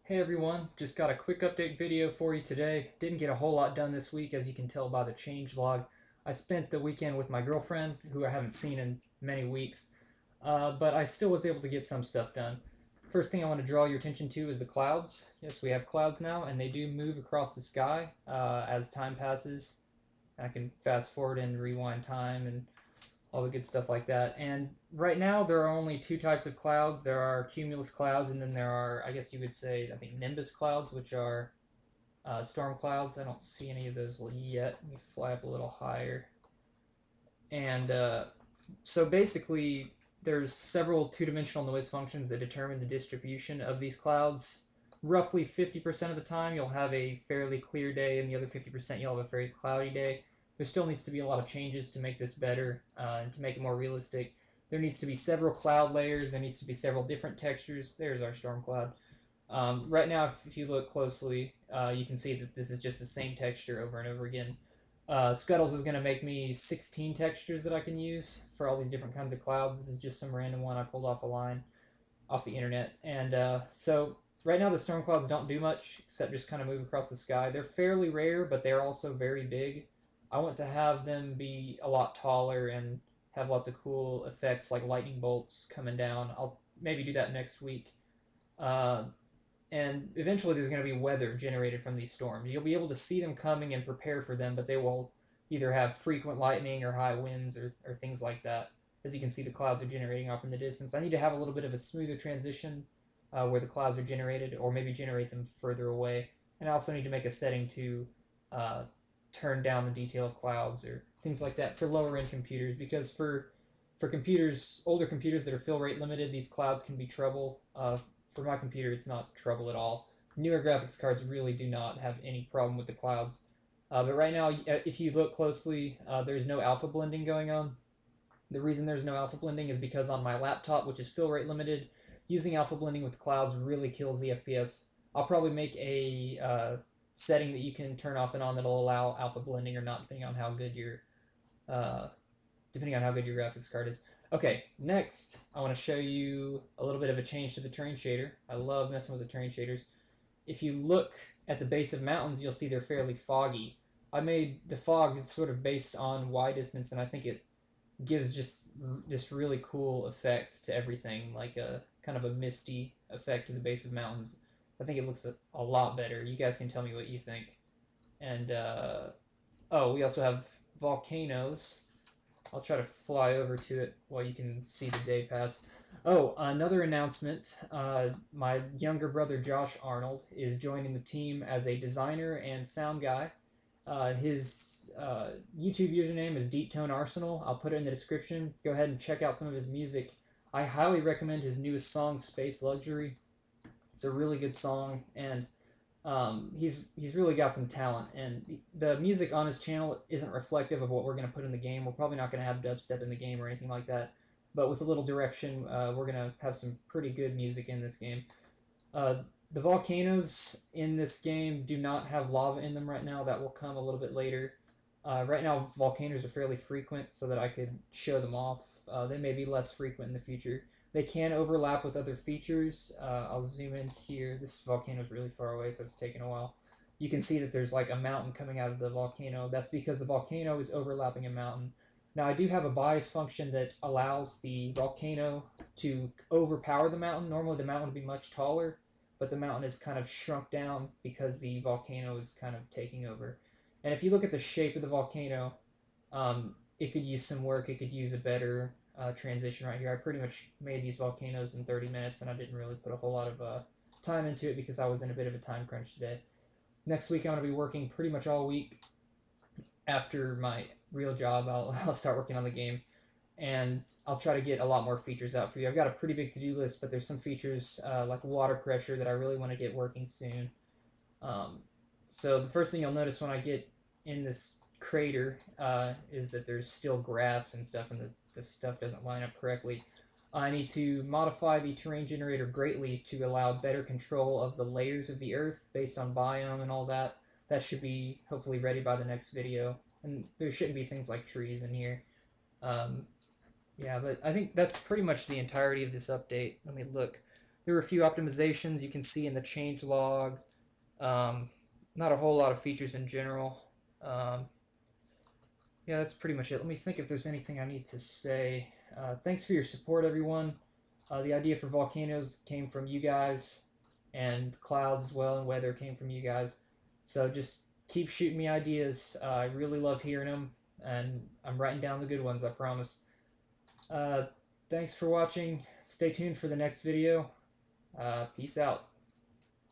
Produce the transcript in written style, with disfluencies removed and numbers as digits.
Hey everyone, just got a quick update video for you today. Didn't get a whole lot done this week, as you can tell by the change log. I spent the weekend with my girlfriend, who I haven't seen in many weeks, but I still was able to get some stuff done. First thing I want to draw your attention to is the clouds. Yes, we have clouds now, and they do move across the sky as time passes. I can fast forward and rewind time and all the good stuff like that. And right now, there are only two types of clouds. There are cumulus clouds, and then there are, I guess you would say, I think nimbus clouds, which are storm clouds. I don't see any of those yet. Let me fly up a little higher. And so basically, there's several two-dimensional noise functions that determine the distribution of these clouds. Roughly 50% of the time, you'll have a fairly clear day, and the other 50% you'll have a very cloudy day. There still needs to be a lot of changes to make this better and to make it more realistic. There needs to be several cloud layers. There needs to be several different textures. There's our storm cloud. Right now, if you look closely, you can see that this is just the same texture over and over again. Scuttles is going to make me 16 textures that I can use for all these different kinds of clouds. This is just some random one I pulled off a line off the internet. And so right now the storm clouds don't do much except just kind of move across the sky. They're fairly rare, but they're also very big. I want to have them be a lot taller and have lots of cool effects like lightning bolts coming down. I'll maybe do that next week. And eventually there's going to be weather generated from these storms. You'll be able to see them coming and prepare for them, but they will either have frequent lightning or high winds or things like that. As you can see, the clouds are generating off in the distance. I need to have a little bit of a smoother transition where the clouds are generated, or maybe generate them further away. And I also need to make a setting to turn down the detail of clouds or things like that for lower end computers, because for computers, older computers that are fill rate limited, these clouds can be trouble. For my computer, it's not trouble at all. Newer graphics cards really do not have any problem with the clouds. But right now, if you look closely, there's no alpha blending going on. The reason there's no alpha blending is because on my laptop, which is fill rate limited, using alpha blending with clouds really kills the FPS. I'll probably make a setting that you can turn off and on that'll allow alpha blending or not, depending on how good your graphics card is. Okay, next I want to show you a little bit of a change to the terrain shader. I love messing with the terrain shaders. If you look at the base of mountains, you'll see they're fairly foggy. I made the fog sort of based on Y distance, and I think it gives just this really cool effect to everything, like a kind of a misty effect to the base of mountains. I think it looks a lot better. You guys can tell me what you think. And oh, we also have volcanoes. I'll try to fly over to it while you can see the day pass. Oh, another announcement. My younger brother, Josh Arnold, is joining the team as a designer and sound guy. His YouTube username is Deep Tone Arsenal. I'll put it in the description. Go ahead and check out some of his music. I highly recommend his newest song, Space Luxury. It's a really good song, and he's really got some talent, and the music on his channel isn't reflective of what we're going to put in the game. We're probably not going to have dubstep in the game or anything like that, but with a little direction, we're going to have some pretty good music in this game. The volcanoes in this game do not have lava in them right now. That will come a little bit later. Right now, volcanoes are fairly frequent, so that I could show them off. They may be less frequent in the future. They can overlap with other features. I'll zoom in here. This volcano is really far away, so it's taking a while. You can see that there's like a mountain coming out of the volcano. That's because the volcano is overlapping a mountain. Now, I do have a bias function that allows the volcano to overpower the mountain. Normally, the mountain would be much taller, but the mountain is kind of shrunk down because the volcano is kind of taking over. And if you look at the shape of the volcano, it could use some work. It could use a better transition right here. I pretty much made these volcanoes in 30 minutes, and I didn't really put a whole lot of time into it because I was in a bit of a time crunch today. Next week, I'm going to be working pretty much all week. After my real job, I'll start working on the game, and I'll try to get a lot more features out for you. I've got a pretty big to-do list, but there's some features like water pressure that I really want to get working soon. So the first thing you'll notice when I get in this crater is that there's still grass and stuff, and the stuff doesn't line up correctly. I need to modify the terrain generator greatly to allow better control of the layers of the earth based on biome and all that. That should be hopefully ready by the next video, and there shouldn't be things like trees in here. Yeah, but I think that's pretty much the entirety of this update. Let me look. There were a few optimizations you can see in the changelog. Not a whole lot of features in general. Yeah, that's pretty much it. Let me think if there's anything I need to say. Thanks for your support, everyone. The idea for Volcanoes came from you guys, and Clouds as well, and Weather came from you guys. So just keep shooting me ideas. I really love hearing them, and I'm writing down the good ones, I promise. Thanks for watching. Stay tuned for the next video. Peace out.